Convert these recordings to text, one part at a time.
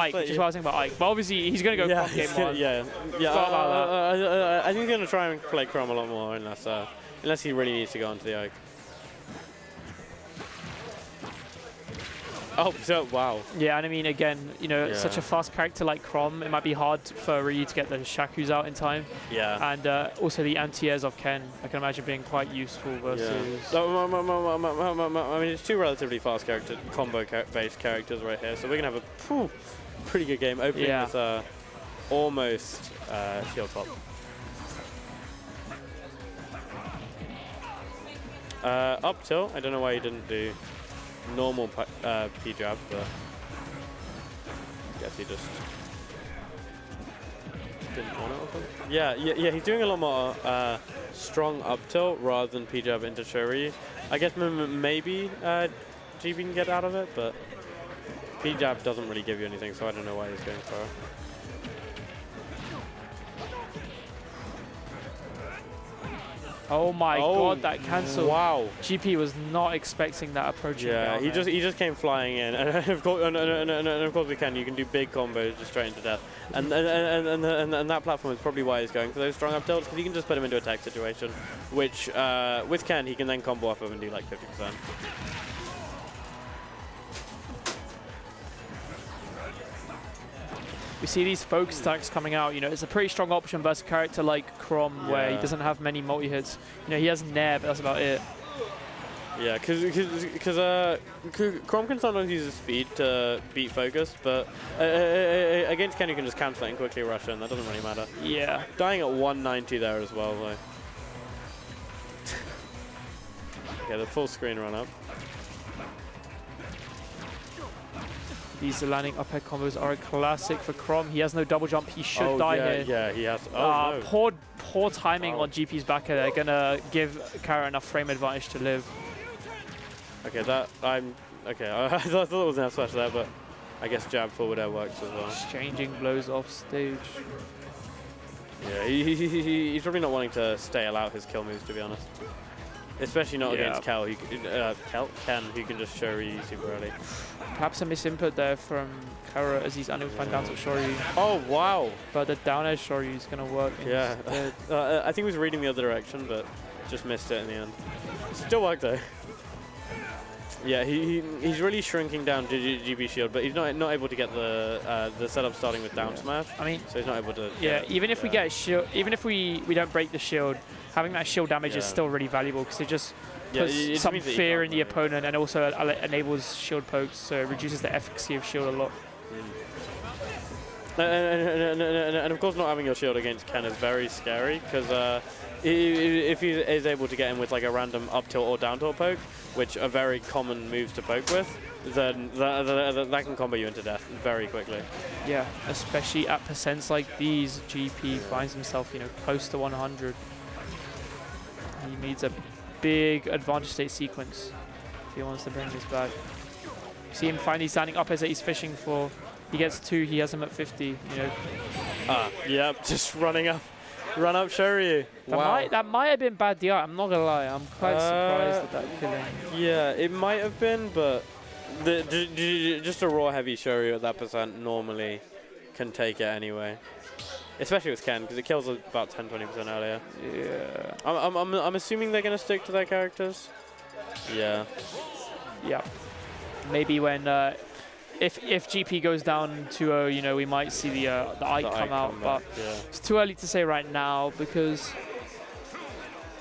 Ike, which is what I was thinking about Ike. But obviously, he's going to go Crom game one. Yeah. I think he's going to try and play Crom a lot more unless he really needs to go onto the Ike. Oh, so wow. Yeah, and I mean, again, you know, such a fast character like Crom, it might be hard for Ryu to get the Shakus out in time. Yeah. And also the anti-airs of Ken, I can imagine being quite useful versus... Yeah. I mean, it's two relatively fast combo-based characters right here, so we're going to have a pretty good game opening with almost shield top. Up tilt, I don't know why he didn't do normal P-jab, but I guess he just didn't want it or something. Yeah, he's doing a lot more strong up tilt rather than P-jab into Shuri. I guess maybe GB can get out of it, but P-jab doesn't really give you anything, so I don't know why he's going for it. Oh my god, that cancelled. Wow. GP was not expecting that approach. Yeah, he just came flying in, and of course, you can do big combos just straight into death, and that platform is probably why he's going for those strong up tilts, because you can just put him into a tech situation, which with Ken he can then combo off of and do like 50%. We see these focus attacks coming out. You know, it's a pretty strong option versus a character like Crom, where he doesn't have many multi-hits. You know, he has Nair, but that's about it. Yeah, because Crom can sometimes use his speed to beat focus, but against Ken you can just cancel it and quickly rush in. That doesn't really matter. Yeah. Dying at 190 there as well, though. Yeah, the full screen run up. These landing up air combos are a classic for Crom. He has no double jump. He should die here. Yeah, he has. Oh, no. Poor timing on GP's back air. They're going to give Kara enough frame advantage to live. Okay, I thought it was an F smash there, but I guess jab forward air works as well. Exchanging blows off stage. Yeah, he's probably not wanting to stale out his kill moves, to be honest. Especially not against Ken, who can just Shuri super early. Perhaps a misinput there from Kara as he's unable to find down to Shoryu. Oh, wow. But the down air Shoryu is going to work. Yeah. I think he was reading the other direction, but just missed it in the end. Still worked, though. Yeah, he's really shrinking down GB shield, but he's not able to get the setup starting with down smash. I mean, so he's not able to. Yeah, even if we get a shield, even if we don't break the shield, having that shield damage is still really valuable because it just puts some fear in the opponent and also enables shield pokes, so it reduces the efficacy of shield a lot. And of course, not having your shield against Ken is very scary because if he is able to get him with like a random up tilt or down tilt poke, which are very common moves to poke with, then that can combo you into death very quickly. Yeah, especially at percents like these, GP finds himself, you know, close to 100. He needs a big advantage state sequence if he wants to bring this back. See him finally standing up as he's fishing for. He gets 2, he has him at 50, you know. Yep, just running up. Run up Shoryu. That might have been bad DI, I'm not gonna lie. I'm quite surprised at that killing. Yeah, it might have been, but just a raw heavy Shoryu at that percent normally can take it anyway. Especially with Ken, because it kills about 10-20% earlier. Yeah. I'm assuming they're gonna stick to their characters. Yeah. Yeah. Maybe when if GP goes down 2-0, you know, we might see the Ike come out, but it's too early to say right now because,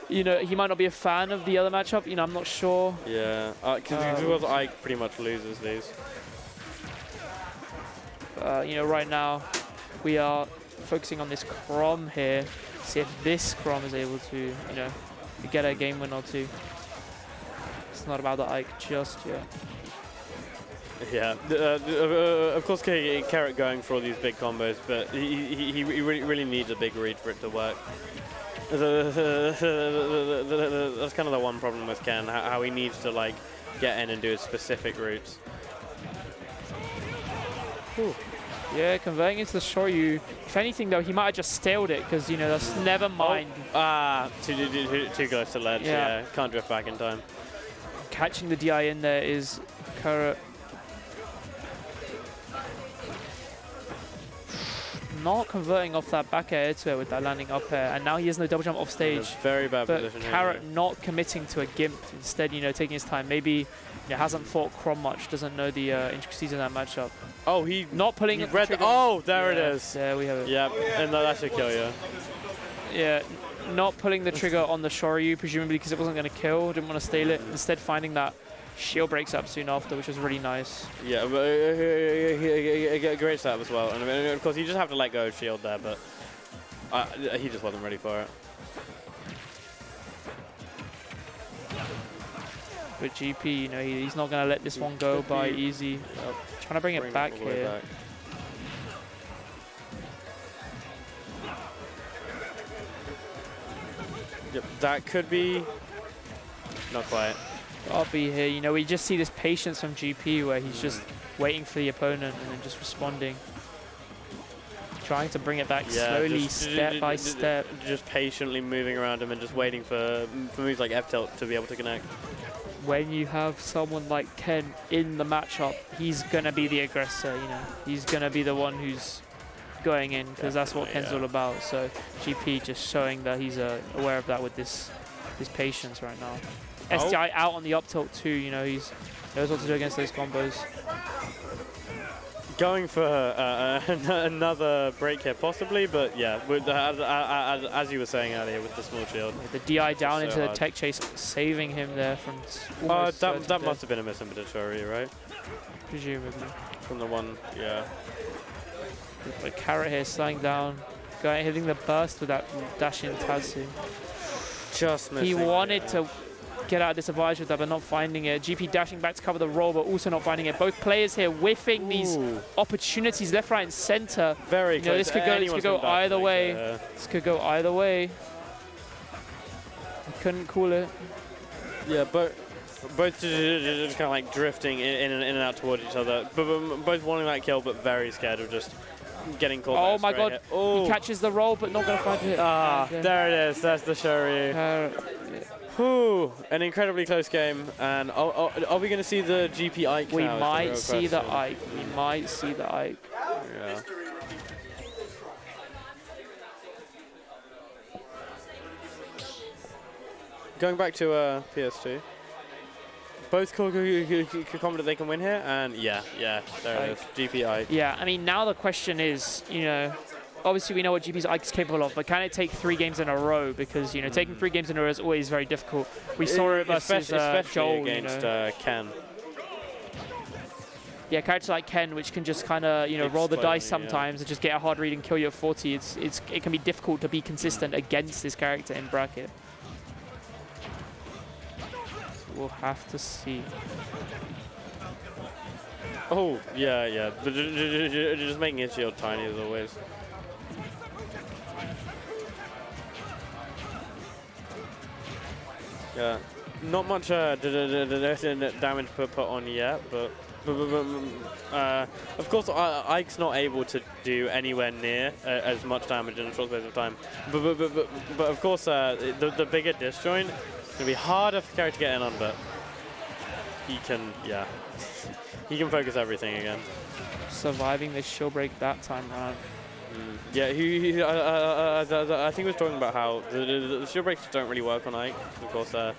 you know, he might not be a fan of the other matchup. You know, I'm not sure. Yeah, because Ike pretty much loses these. You know, right now we are focusing on this Crom here. See if this Crom is able to, you know, get a game win or two. It's not about the Ike just yet. Yeah, of course c4rrot going for all these big combos, but he really needs a big read for it to work. That's kind of the one problem with Ken, how he needs to like get in and do his specific routes. Ooh. Yeah, converting into the Shoryu. If anything though, he might have just staled it because, you know, that's never mind. Too close to ledge, yeah. Can't drift back in time. Catching the DI in there is c4rrot. not converting off that back air to air with that landing up air, and now he has no double jump off stage. Very bad but position c4rrot here. not committing to a gimp, instead, you know, taking his time. Maybe hasn't fought Crom much, doesn't know the intricacies in that matchup. Oh, he not pulling. Oh, there it is. There we have it. Yep, and that should kill you. Yeah, not pulling the trigger on the Shoryu, presumably because it wasn't going to kill. Didn't want to stale it. Instead, finding that shield breaks up soon after, which was really nice. Yeah, but great setup as well. And of course, you just have to let go of shield there, but he just wasn't ready for it. But GP, you know, he's not going to let this one go by easy. Trying to bring it back here. Yep, that could be not quite. I'll be here. You know, we just see this patience from GP where he's just waiting for the opponent and then just responding. Trying to bring it back slowly, step by step. Just patiently moving around him and just waiting for moves like F-tilt to be able to connect. When you have someone like Ken in the matchup, he's going to be the aggressor, you know. He's going to be the one who's going in, because that's what Ken's all about. So GP just showing that he's aware of that with this patience right now. STI out on the up tilt too, you know, he knows what to do against those combos. Going for another break here, possibly, but yeah, with, as you were saying earlier, with the small shield. The DI down into the tech chase, saving him there from that must have been a misinput Shoryu, right? Presumably. From the one, yeah. But c4rrot here slowing down, hitting the burst with that dash in Tatsu. Just missing. He wanted to get out of disadvantage with that, but not finding it. GP dashing back to cover the roll, but also not finding it. Both players here whiffing these opportunities left, right, and center. Very close. This could go either way. This could go either way. He couldn't call it. Yeah, but both just kind of like drifting in and out towards each other. Both wanting that kill, but very scared of just getting caught. Oh my god! He catches the roll, but not gonna find it. There it is. That's the Shoryu. Whew, an incredibly close game, and are we going to see the GP Ike? We might see the Ike. We might see the Ike. Yeah. Going back to PS2. Both confident they can win here, and yeah, there it is. GP Ike. Yeah, I mean, now the question is, you know, obviously we know what GP's Ike is capable of, but can it take 3 games in a row? Because, you know, taking 3 games in a row is always very difficult. We saw it versus Joel, against Ken. Yeah, characters like Ken, which can just kind of, you know, roll the dice sometimes and just get a hard read and kill you at 40. It can be difficult to be consistent against this character in bracket. We'll have to see. Oh, yeah. Just making his shield tiny as always. Yeah, not much damage put on yet, but of course Ike's not able to do anywhere near as much damage in a short space of time. But of course the bigger disjoint is gonna be harder for character to get in on, but he can he can focus everything again. Surviving this shield break that time around. Yeah, I think he was talking about how the shield breaks don't really work on Ike. Of course, I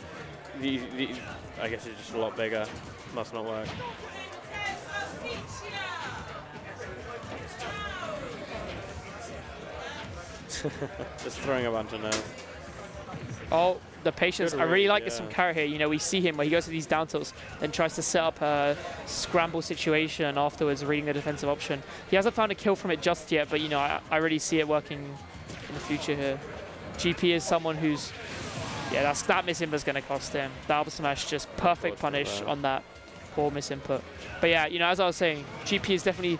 guess he's just a lot bigger. Must not work. Just throwing a bunch of nerves. Oh, the patience. I really like this from c4rrot here. You know, we see him where he goes to these down tilts, then tries to set up a scramble situation afterwards, reading the defensive option. He hasn't found a kill from it just yet, but, you know, I really see it working in the future here. GP is someone who's, yeah, that misinput is going to cost him. That up smash, just perfect punish on that poor misinput. But yeah, you know, as I was saying, GP is definitely...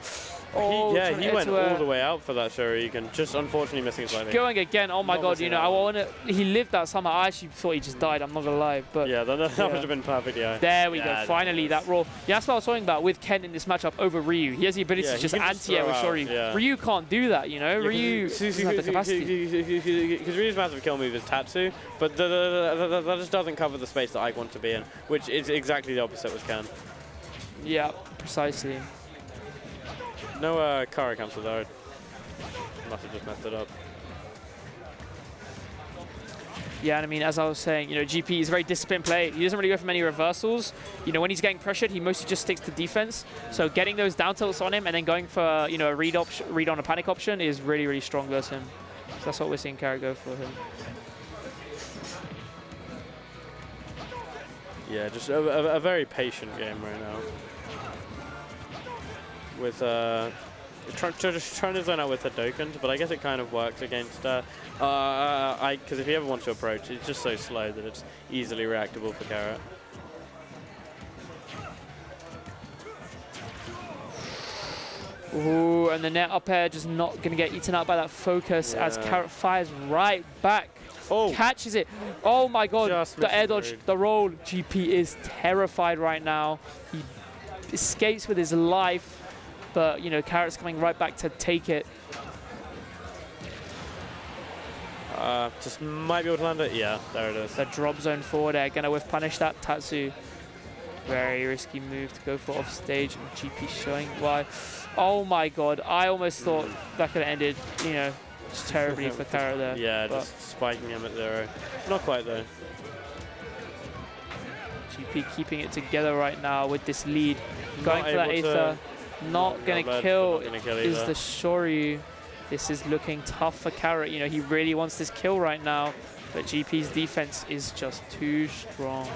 he went all the way out for that Shuriken, just unfortunately missing slightly. Going again, oh my god, you know, he lived that somehow. I actually thought he just died, I'm not gonna lie. But yeah, that would have been perfect, yeah. There we go, finally that roll. Yeah, that's what I was talking about with Ken in this matchup over Ryu. He has the ability to just anti-air with Shoryu. Yeah. Ryu can't do that, you know? Ryu doesn't have the capacity. Because Ryu's massive kill move is Tatsu, but that just doesn't cover the space that Ike wants to be in, which is exactly the opposite with Ken. Yeah, precisely. No c4rrot comes with that. must have just messed it up. Yeah, and I mean, as I was saying, you know, GP is a very disciplined player. He doesn't really go for many reversals. You know, when he's getting pressured, he mostly just sticks to defense. So getting those down tilts on him and then going for, you know, a read on a panic option is really, really strong versus him. So that's what we're seeing c4rrot go for him. Yeah, just a very patient game right now. With just trying to zone out with the Dokens, but I guess it kind of works against because if he ever wants to approach, it's just so slow that it's easily reactable for c4rrot. Ooh, and the net up air just not going to get eaten up by that focus as c4rrot fires right back. Oh, Catches it. Oh my god, just the air dodge, the roll. GP is terrified right now. He escapes with his life, but you know, c4rrot's coming right back to take it. just might be able to land it. Yeah, there it is. The drop zone forward air, gonna whiff punish that Tatsu. Very risky move to go for off stage, and GP showing why. Oh my god, I almost thought that could have ended, you know, just terribly for c4rrot there. Yeah, just spiking him at 0. Not quite though. GP keeping it together right now with this lead. Going for that Aether. Not going to kill is the Shoryu. This is looking tough for c4rrot. You know, he really wants this kill right now, but GP's defense is just too strong.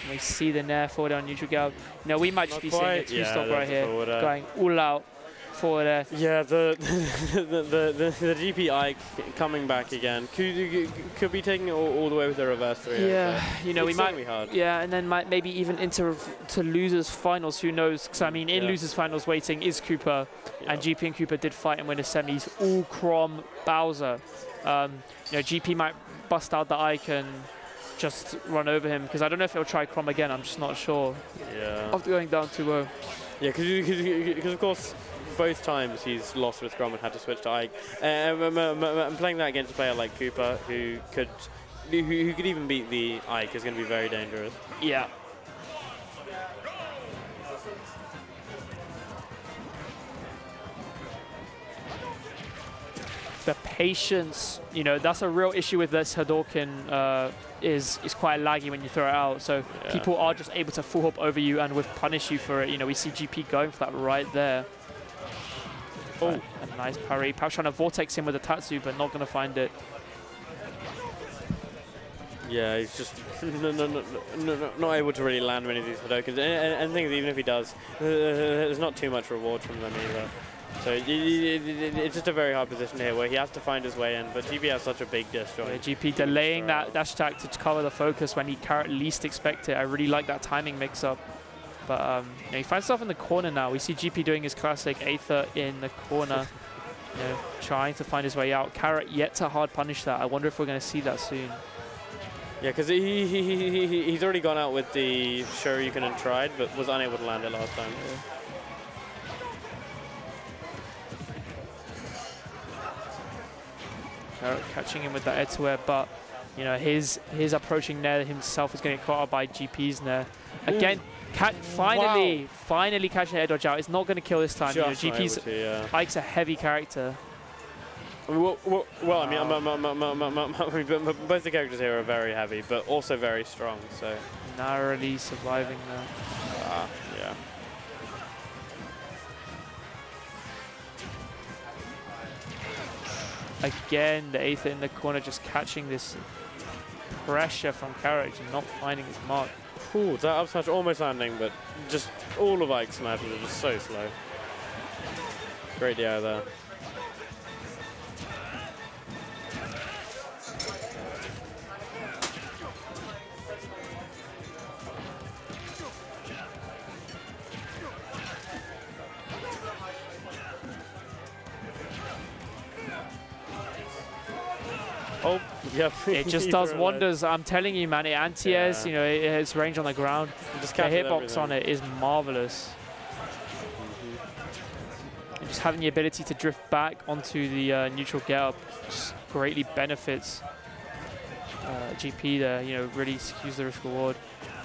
We see the nair forward on neutral gap. You know, we might just be seeing a two-stop right here, going all out forward air. Yeah, the GP Ike coming back again could be taking it all the way with the reverse 3. Yeah, you know, we might be hard. Yeah, and then might maybe even into to losers finals. Who knows? Because I mean, in losers finals waiting is Cooper, and GP and Cooper did fight and win the semis. All Chrom Bowser. You know, GP might bust out the Ike and just run over him, because I don't know if he'll try Chrom again. I'm just not sure. Yeah. After going down 2-0. Yeah, because of course both times he's lost with Chrom and had to switch to Ike. And playing that against a player like Cooper, who could even beat the Ike, is going to be very dangerous. Yeah. The patience, you know, that's a real issue with this Hadouken. Is quite laggy when you throw it out, so people are just able to full hop over you and with punish you for it. You know, we see GP going for that right there. Oh, a nice parry. Perhaps trying to vortex him with a Tatsu, but not going to find it. Yeah, he's just not able to really land many of these Hadoukens. And things, even if he does, there's not too much reward from them either. So it's just a very hard position here where he has to find his way in, but GP has such a big disjoint. Yeah, GP delaying that dash attack to cover the focus when he can't least expect it. I really like that timing mix-up. But you know, he finds himself in the corner now. We see GP doing his classic Aether in the corner, you know, trying to find his way out. c4rrot yet to hard punish that. I wonder if we're going to see that soon. Yeah, because he's already gone out with the Shoryuken and tried, but was unable to land it last time. Yeah. c4rrot catching him with that air to air, but you know, his approaching nair himself is going to get caught up by GP's nair. Again, finally catching the air dodge out. It's not going to kill this time. You know, GP's Ike's a heavy character. Well, I mean, both the characters here are very heavy, but also very strong. So narrowly surviving that. Yeah. Again, the Aether in the corner just catching this pressure from c4rrot and not finding his mark. Ooh, that up smash almost landing, but just all of Ike's smashes are just so slow. Great DI there. Oh, yep. It just does wonders. I'm telling you, man. It anti-airs, you know, it has range on the ground. The hitbox on it is marvelous. And just having the ability to drift back onto the neutral get-up just greatly benefits GP there. You know, really skews the risk reward.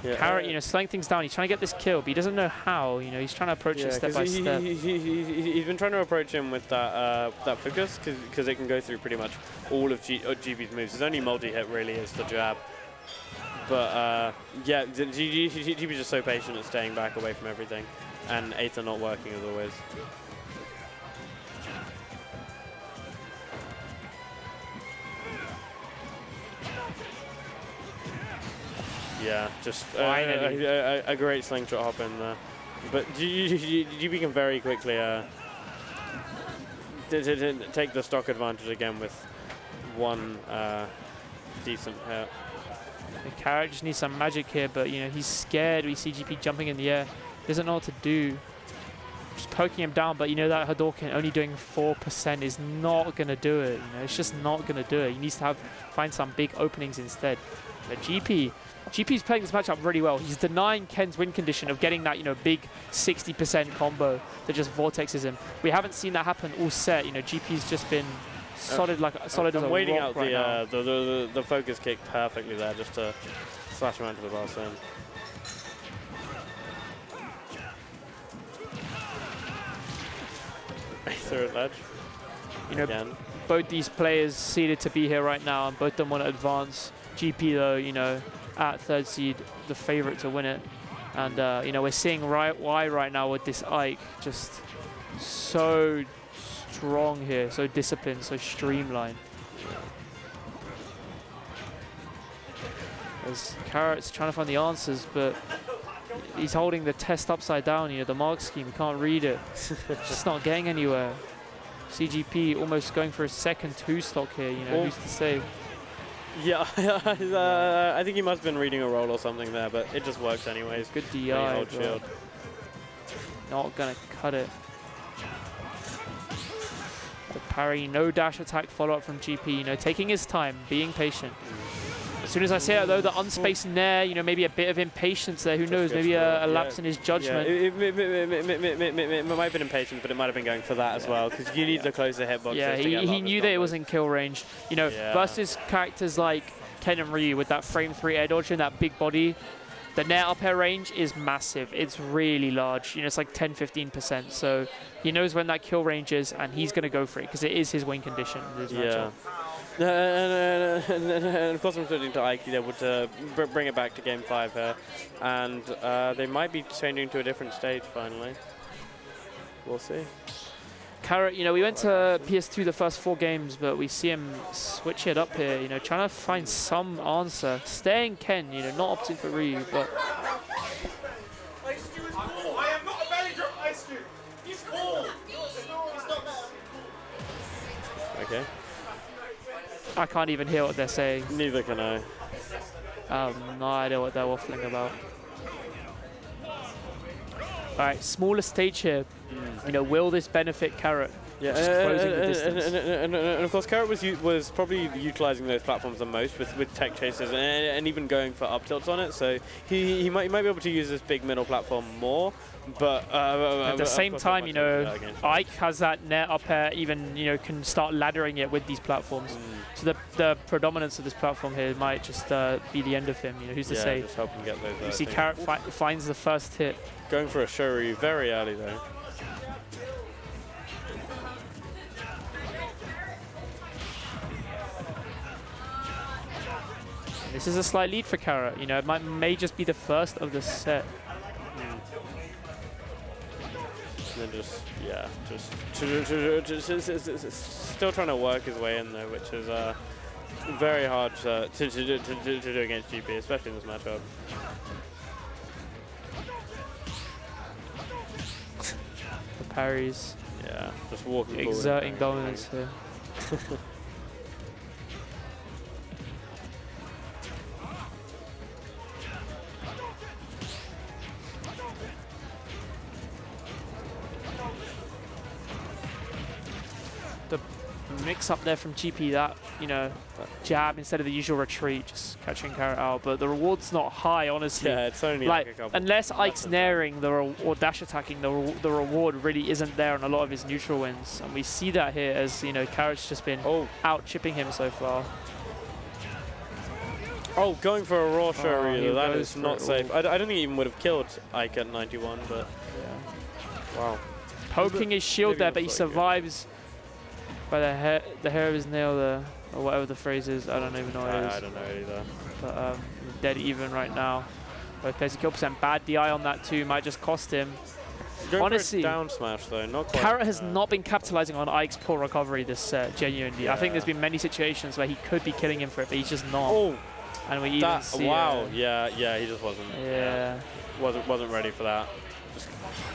Yeah, c4rrot, you know, slowing things down. He's trying to get this kill, but he doesn't know how. You know, he's trying to approach it step by step. He's been trying to approach him with that focus because it can go through pretty much all of GB's moves. His only multi-hit really is the jab. But yeah, GB's just so patient at staying back away from everything, and Aether not working as always. Yeah, just a great slingshot hop in there. But GB can very quickly take the stock advantage again with one decent hit. c4rrot just needs some magic here, but you know, he's scared. We see GP jumping in the air. He doesn't know what to do. Just poking him down, but you know that Hadouken only doing 4% is not going to do it. You know, it's just not going to do it. He needs to find some big openings instead. But GP's playing this matchup really well. He's denying Ken's win condition of getting that, you know, big 60% combo that just vortexes him. We haven't seen that happen all set. You know, GP's just been solid, solid as a rock. I'm waiting out the focus kick perfectly there, just to slash him out to the last end. Through a ledge. You know, both these players seeded to be here right now, and both of them want to advance. GP though, you know, at 3rd seed, the favorite to win it. And you know, we're seeing why right now with this Ike, just so strong here, so disciplined, so streamlined. As c4rrot's trying to find the answers, but he's holding the test upside down, you know, the mark scheme, you can't read it. Just not getting anywhere. CGP almost going for a second 2-stock here, you know, who's to say? Yeah, I think he must have been reading a roll or something there, but it just works anyways. Good DI, shield. Not gonna cut it. The parry, no dash attack follow-up from GP, you know, taking his time, being patient. As soon as I say it though, the unspaced nair, you know, maybe a bit of impatience there, who knows, maybe a lapse in his judgment. Yeah, it might have been impatient, but it might have been going for that as well, because you need the closer hitboxes. Yeah, he knew that it was in kill range. You know, versus characters like Ken and Ryu with that frame 3 air dodge and that big body, the nair up air range is massive. It's really large. You know, it's like 10-15%. So he knows when that kill range is, and he's going to go for it, because it is his win condition in this matchup. And of course I'm switching to Ike, able to bring it back to game 5 here. And they might be changing to a different stage finally. We'll see. c4rrot, you know, we went to PS2 the first 4 games, but we see him switch it up here, you know, trying to find some answer. Staying Ken, you know, not opting for Ryu, but... Ice Cube is cool. I am not a manager of Ice Cube. He's cool. He's not bad. Okay. I can't even hear what they're saying. Neither can I. No idea what they're waffling about. All right, smaller stage here. You know, will this benefit c4rrot? Yeah, and of course, c4rrot was probably utilizing those platforms the most with tech chasers and even going for up tilts on it. So he might be able to use this big middle platform more. But at the same time, you know, Ike has that net up air, even, you know, can start laddering it with these platforms. So the predominance of this platform here might just be the end of him. You know, who's to say? Just help him get those. You see, c4rrot finds the first hit. Going for a Shoryu very early though. This is a slight lead for c4rrot. You know, it may just be the first of the set. And then just still trying to work his way in there, which is very hard to do against GP, especially in this matchup. The parries. Yeah, just walking exerting dominance here. The mix up there from GP, that, you know, jab instead of the usual retreat, just catching c4rrot out. But the reward's not high, honestly. Yeah, it's only like a couple. Unless Ike's nairing or dash attacking, the reward really isn't there on a lot of his neutral wins. And we see that here as, you know, c4rrot's just been out chipping him so far. Oh, going for a raw Shuri, he that goes is for not it safe. all. I don't think he even would have killed Ike at 91, but Yeah. wow. Poking his shield maybe there, not but he so good. survives by the hair of his nail there, or whatever the phrase is. I don't even know what it I is. don't know either. But dead even right now. Both players kill percent. Bad DI on that too. Might just cost him. Honestly, for a down smash though, not quite. C4rrot has not been capitalizing on Ike's poor recovery this set, genuinely. I think there's been many situations where he could be killing him for it, but he's just not. Oh, and we even see wow, yeah, he just wasn't. Yeah. Wasn't ready for that. Just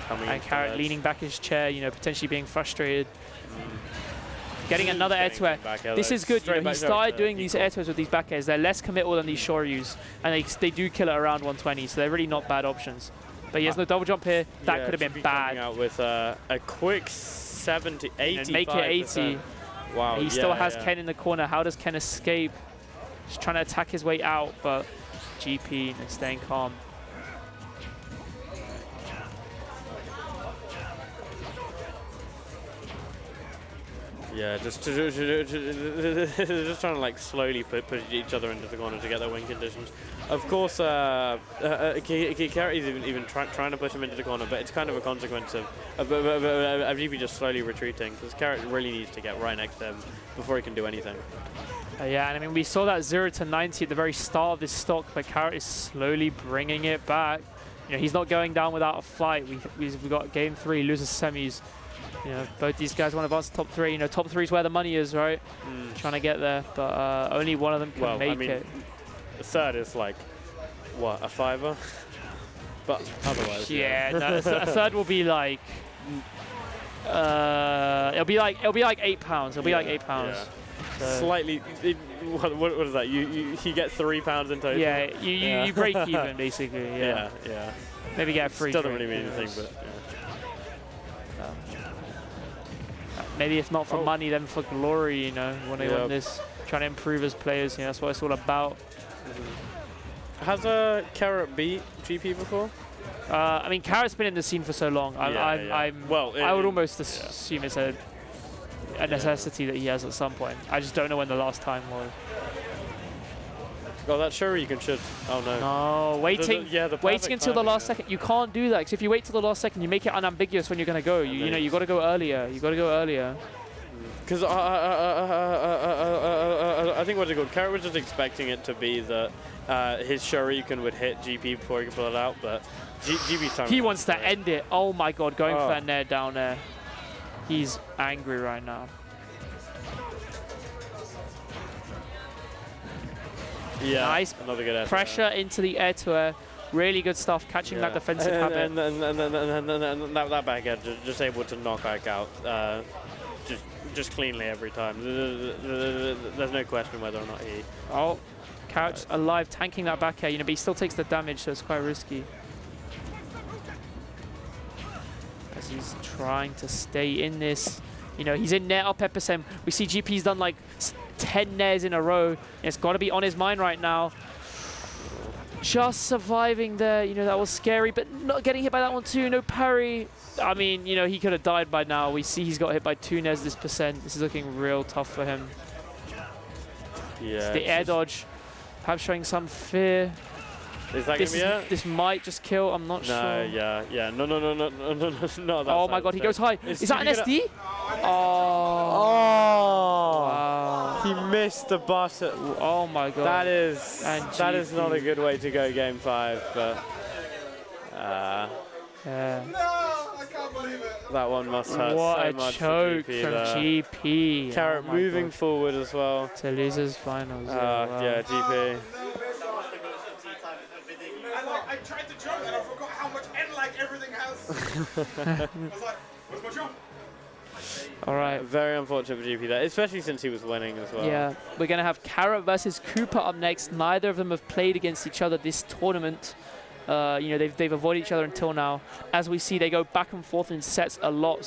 coming And C4rrot leaning back his chair, you know, potentially being frustrated. Getting another air to air. This is good. You know, he started doing these air to airs with these back airs. They're less committal than these Shoryus, and they do kill it around 120, so they're really not bad options. But he has no double jump here. That could have been bad. Out with a quick 70, 80. Make it 80. Wow. He still has Ken in the corner. How does Ken escape? Just trying to attack his way out, but GP and staying calm. Yeah, just trying to like slowly push each other into the corner to get their win conditions. Of course, C4rrot is even trying to push him into the corner, but it's kind of a consequence of GP just slowly retreating, because C4rrot really needs to get right next to him before he can do anything. Yeah, and I mean, we saw that 0 to 90 at the very start of this stock, but C4rrot is slowly bringing it back. You know, he's not going down without a fight. We've got game 3, loses semis. You know, both these guys want to advance to top 3. You know, top 3 is where the money is, right? Trying to get there, but only one of them can make it. The third is like, what, a $5? But otherwise, yeah, no, a third will be like, it'll be like £8. It'll be like £8. Yeah. So Slightly. What is that? You get £3 in total. Yeah, you break even basically. Yeah. Yeah. Maybe get a free. Still don't drink, really mean anything, but. Maybe if not for money, then for glory, you know, when they win this, trying to improve as players, you know, that's what it's all about. Has C4rrot beat GP before? I mean, C4rrot's been in the scene for so long. I would almost assume it's a necessity that he has at some point. I just don't know when the last time was. Oh, that's sure you can should. Oh no. No, waiting until the last second. You can't do that, because if you wait till the last second, you make it unambiguous when you're going to go. You know, you got to go earlier. You got to go earlier. Because I think what's it called? C4rrot was just expecting it to be that his Shuriken would hit GP before he could pull it out, but GP's time. He wants to end it. Oh my God, going for that nair down there. He's angry right now. Yeah, nice another good pressure into the air-to-air. Really good stuff, catching that defensive habit. And that back edge, just able to knock Ike out just cleanly every time. There's no question whether or not he... Oh, C4rrot's alive, tanking that back air, you know, but he still takes the damage, so it's quite risky. As he's trying to stay in this. You know, he's in nair up Epicem. We see GP's done like 10 nairs in a row. It's got to be on his mind right now. Just surviving there, you know, that was scary, but not getting hit by that one too. No parry. I mean, you know, he could have died by now. We see he's got hit by 2 nairs this percent. This is looking real tough for him. Yeah. It's the air dodge, perhaps showing some fear. Is that going to be it? This might just kill, I'm not sure. No, yeah. No, not that Oh my God, he goes high. Is that an SD? Oh. Wow. He missed the button. Oh my God. That is not a good way to go game 5, but yeah. No, I can't believe it. That one must hurt what so much a choke for GP from there. GP. C4rrot moving forward as well. To losers finals. Yeah, GP. I tried to jump and I forgot how much N like everything has. I was like, where's my jump? All right. Very unfortunate for GP there, especially since he was winning as well. Yeah, we're going to have C4rrot versus Cooper up next. Neither of them have played against each other this tournament. You know, they've avoided each other until now. As we see, they go back and forth in sets a lot.